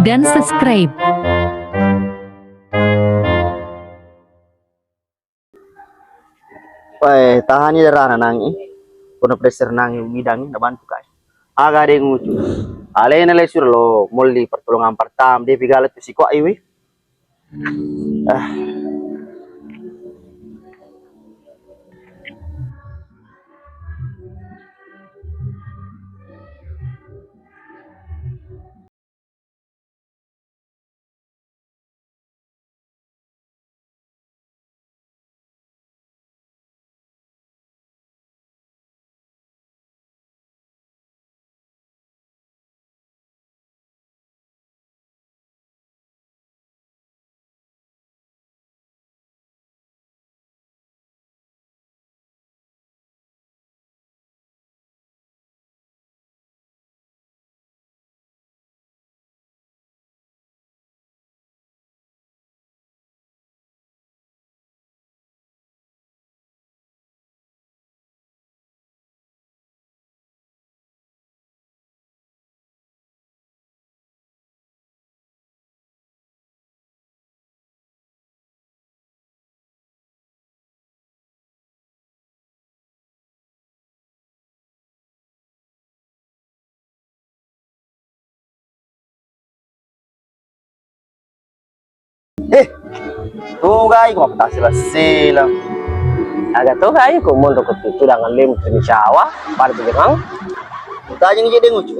dan subscribe. Wah, tahan ini darah nangi. Kono pressure nangi bidang na bantu kai. Aga de ngucu. Ale na lesur lo molli pertolongan pertama de pigala tu siko iwi. Tuh guys, kok tak selesai. Agak tuh kayak kumon rokok itu dengan lem di sawah, pada dengan Tanya ngi de ngucu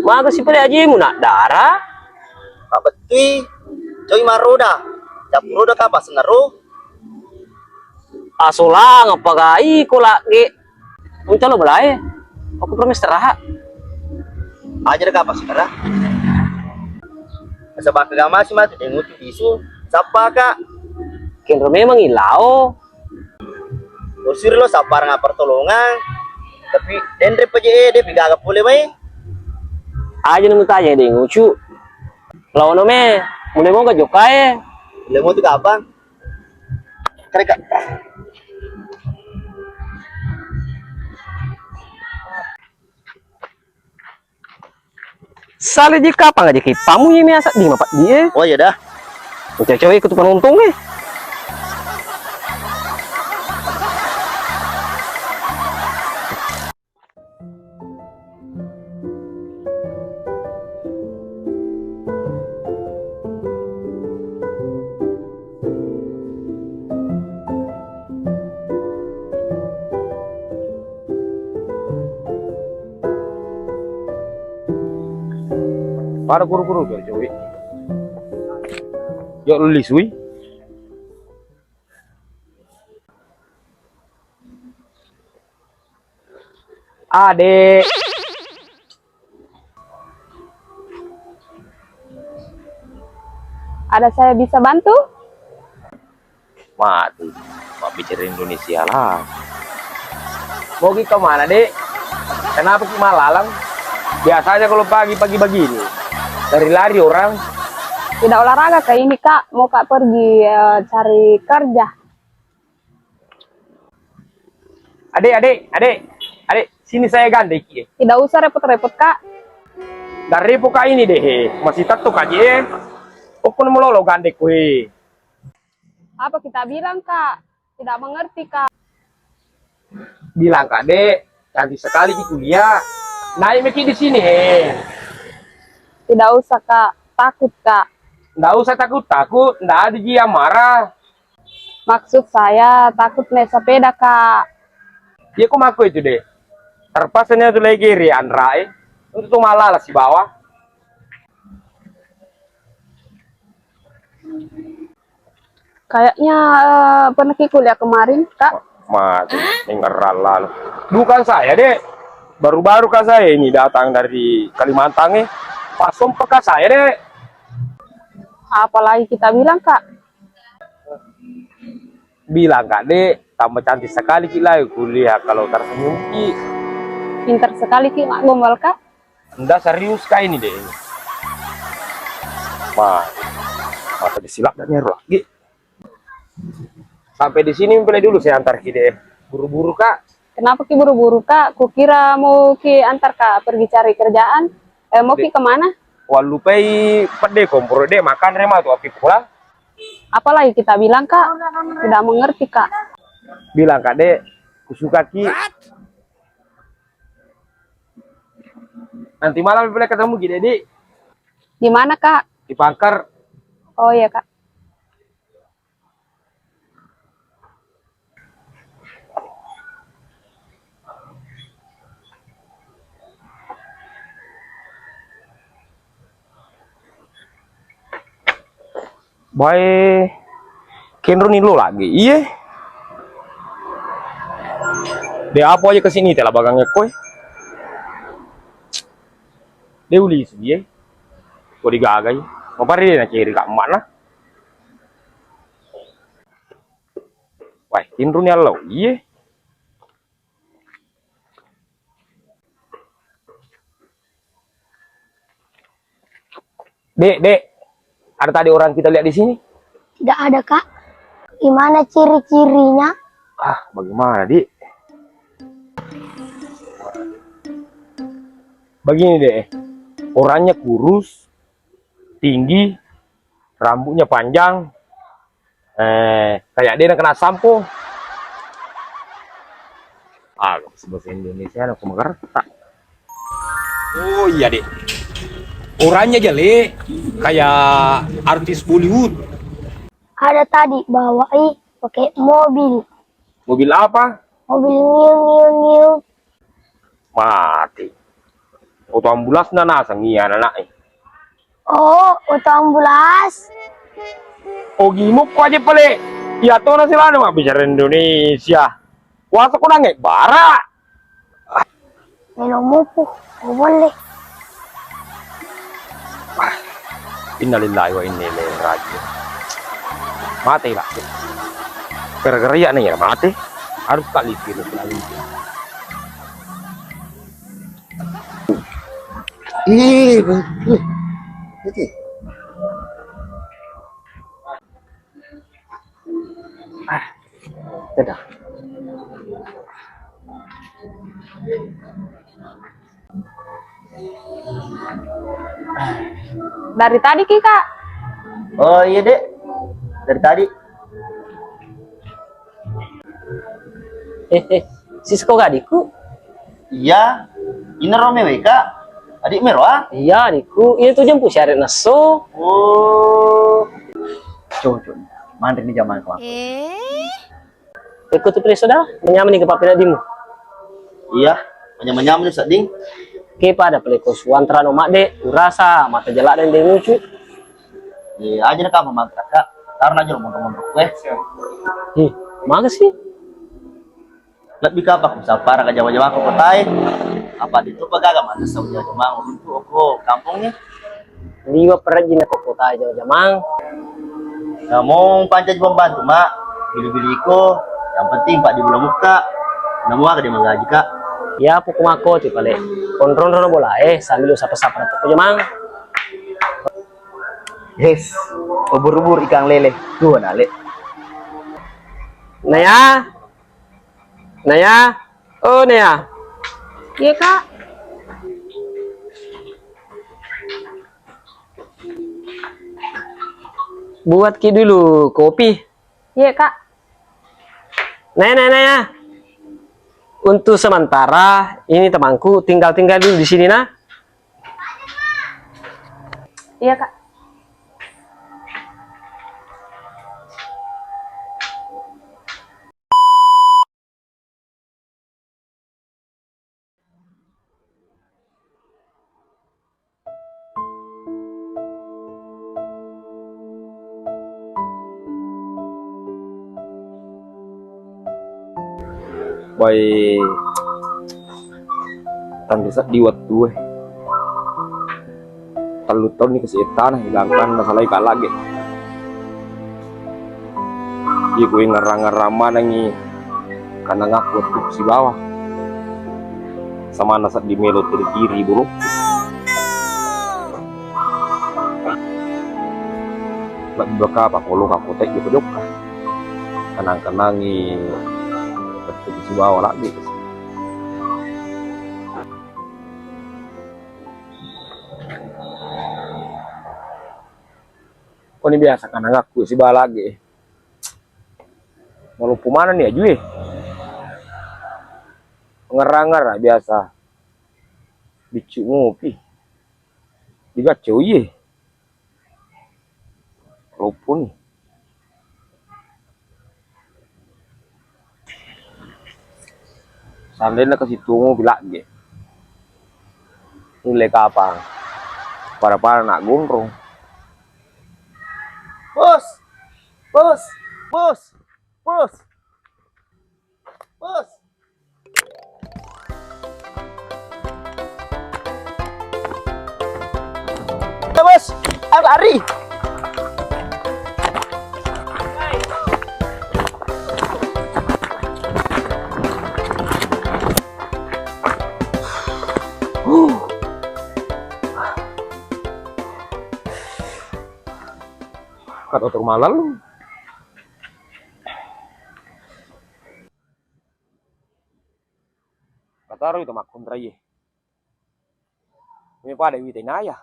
maka si pada aja mau nak darah, Pak Betui. Coy maroda. Cap roda kapas ngaruh. asolang apa gai ko lagi, muncul lo belai, aku perlu istirahat. Aja de kapas sekarang. Sebab agama sih mah de ngucu isu. Sapa kak? Kira memang ilau, Usir lo sapar nga pertolongan. Tapi dendre PJE de pigaga pule mai. aja nunggu tanya deh ngucu, lawan me, mulai mau gak jokai, Lemo tu kapan? Karek kak. sali jika apa nggak jadi pamu ya miasa di mapak dia, Oh ya dah. cewek ikut penuntung nih. Para kuru-kuru tuh cewek. Yuk lu lisui. Adek. Ada saya bisa bantu? Mati. Mau bicara Indonesia lah. Mau ke mana, Dek? Kenapa ke Malalang? Biasanya kalau pagi-pagi begini. Dari lari orang. Tidak olahraga kayak ini kak, mau kak pergi cari kerja. Adek, sini saya gandeng ya. Tidak usah repot-repot kak. Dari buka ini deh, masih tatuk aja. Pokoknya melolo gandeng kue. Apa kita bilang kak? Tidak mengerti kak. Bilang kak Dek, cantik sekali di kuliah. Naik meki di sini Tidak usah kak, takut kak. Nggak usah takut, nggak ada dia marah. Maksud saya takut naik sepeda kak. Ya kok aku itu deh. Terpasnya tuh lagi Rian Rai. Untuk tuh malah lah si bawah. Kayaknya pernah kuliah kemarin kak. Mati, ngeral lalu. Bukan saya deh. Baru-baru kan saya ini datang dari Kalimantan Pas sompek saya deh. Apalagi kita bilang kak. Bilang kak Dek, tambah cantik sekali kita kuliah kalau tersenyum ki. Pintar sekali ki mak gombal kak. Nggak serius kak ini deh. Masa disilap dan nyeru lagi. Sampai di sini boleh dulu saya antar ki deh. Buru-buru kak. Kenapa ki buru-buru kak? Kukira mau ki antar kak pergi cari kerjaan. Mau pi kemana? Wal lupai pede kompor dek makan rema tuh api pula. Apalagi kita bilang kak? Tidak mengerti kak. Bilang kak dek, kusuka ki. Nanti malam boleh ketemu gini dek. Di mana kak? Di Pangkar. Oh iya kak. Baik. Kenro nih lo lagi, iya. Dia apa aja kesini telah bagangnya koi. Dia uli sih, iya. Kau digagai, mau pari dia ciri kak emak nah. Wah, Kenro nih lo, iya. Dek, ada tadi orang kita lihat di sini. Tidak ada, Kak. Gimana ciri-cirinya? Ah, bagaimana, Dik? Begini deh, orangnya kurus, tinggi, rambutnya panjang, kayak dia yang kena sampo. Ah, bahasa Indonesia aku mengerti. Oh iya deh, orangnya jelek, kayak artis Bollywood. Ada tadi bawai pakai mobil. Mobil apa? Mobil ngiung-ngiung-ngiung. Mati. Auto ambulans na nasa ngiyan anak. Oh, auto ambulas. Oh gimuk ko aja pale. Ya to na sila na bicara Indonesia. Kuasa ko nangek bara. Minum mupu. Oh, boleh. Innalillahi wa inna ilaihi raji'un. Mati lah. Gara-gara ya nih ya mati. Harus kali itu lagi. Oke. Dadah. Dari tadi ki kak. Oh iya dek, dari tadi. Sisko gak adikku? Iya, ini Rome kak. Adik Merwa. Iya adikku, ini tuh jemput syariat naso. Oh, coba. Mana ini zaman kau? Ikut tuh pilih saudara, menyamani ke papina dimu. Iya, menyam-menyam nih seding. Kepa ada peleko suantara no mak dek, urasa mata jelak dan dia lucu. Iya, aja nih kamu mangkrak kak. Karena aja lo mondok-mondok gue. Mana sih? Lebih kapak musafar ke Jawa-Jawa ke kotai. Apa itu pegaga mana saudara cuma untuk aku kampungnya. Liwa perajin aku kota aja jamang. Kamu pancet pembantu mak. Bili-biliku. Yang penting pak di bulan muka. Namu agak dia menggaji kak. Ya pokok mako ti pale. Kontrol rono bola sambil usap-usap pokok jamang. Yes, ubur-ubur ikan lele. Tuh nale. Naya. Naya. Oh Naya. Iya kak. Buat ki dulu kopi. Iya kak. Naya. Untuk sementara ini temanku tinggal dulu di sini nah. Iya kak. Baik. Tanda sa diwat tuh. Talu tahun nih kesehatan hilangkan masalah ikan lagi. Iya gue ngerang-ngerama nangi karena ngaku tuh si bawah. Sama nasa di melo kiri buruk. Lagi baka apa kalau aku tek di pojok kanang-kanangi si bawah lagi. Kau ini biasa kan ngaku si balage. Mau lupa mana nih aju ngerangar biasa. Bicu ngopi. Digacau ye. Lupa nih. Sandalnya ke situ mau bilang ge. Nilai kapang. Para nak gondrong. Bos. Bos. Bos. Bos. Bos. Ya, bos. Ayo lari. Kata otak malam lu. Kata itu mak kontra ye. Ini pada wite naya.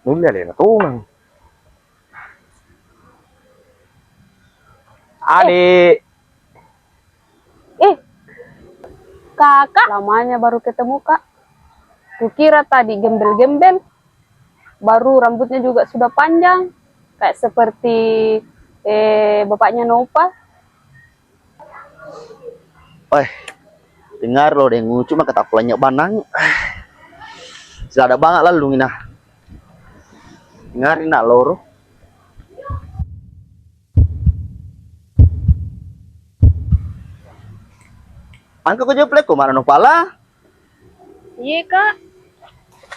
Nulia le na tungang. Adik. Kakak, lamanya baru ketemu kak. Kukira tadi gembel-gembel, baru rambutnya juga sudah panjang, kayak seperti bapaknya Nopal. Eh, dengar lo deh ngucu mah kata pelanyak banang. Sudah ada banget lalu ngina. Dengarin nak loro. Angka ko jeplek ko mana no pala? Iya kak.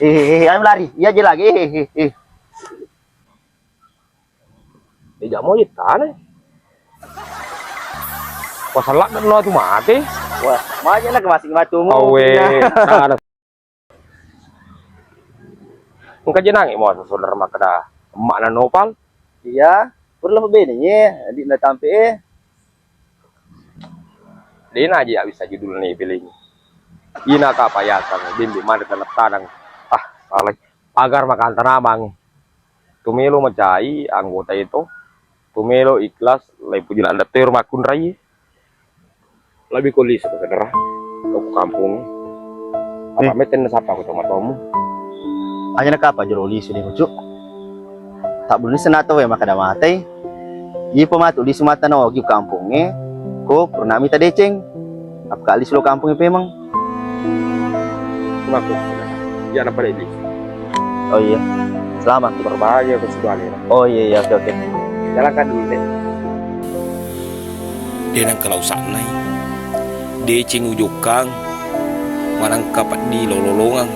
Ayo lari. Iya aja lagi. Dia mau jitan. Pasalak dan lo tu mati. Wah, maja nak masing matumu. Awe, sana. Engkau jenang mau saudara makada emak na Nopal. Iya, perlu begini di na tampe. Dia aja bisa judul nih pilih. Ina kapayasan, bimbi mana tanah tanang. Ah, salah. Agar makan tanabang. Tumelo macai anggota itu. Tumelo ikhlas, lai pujilan ada ter makun rai. Lebih kulis saudara. Ke kampung. Apa meten sapa aku sama kamu? Hanya nak apa jero lisu ni ngucu. Tak boleh senato we makada mate. Iya pematu di Sumatera no gi kampungnya. Ko pernah minta deceng. Apa kali selo kampungnya memang? Kenapa? Jangan pada ini. Oh iya. Selamat Berbahaya ke sebaliknya. Oh iya oke. Jalankan dulu deh. Dia nang kalau sanai, dia cing ujukang, manang kapat di lololongang.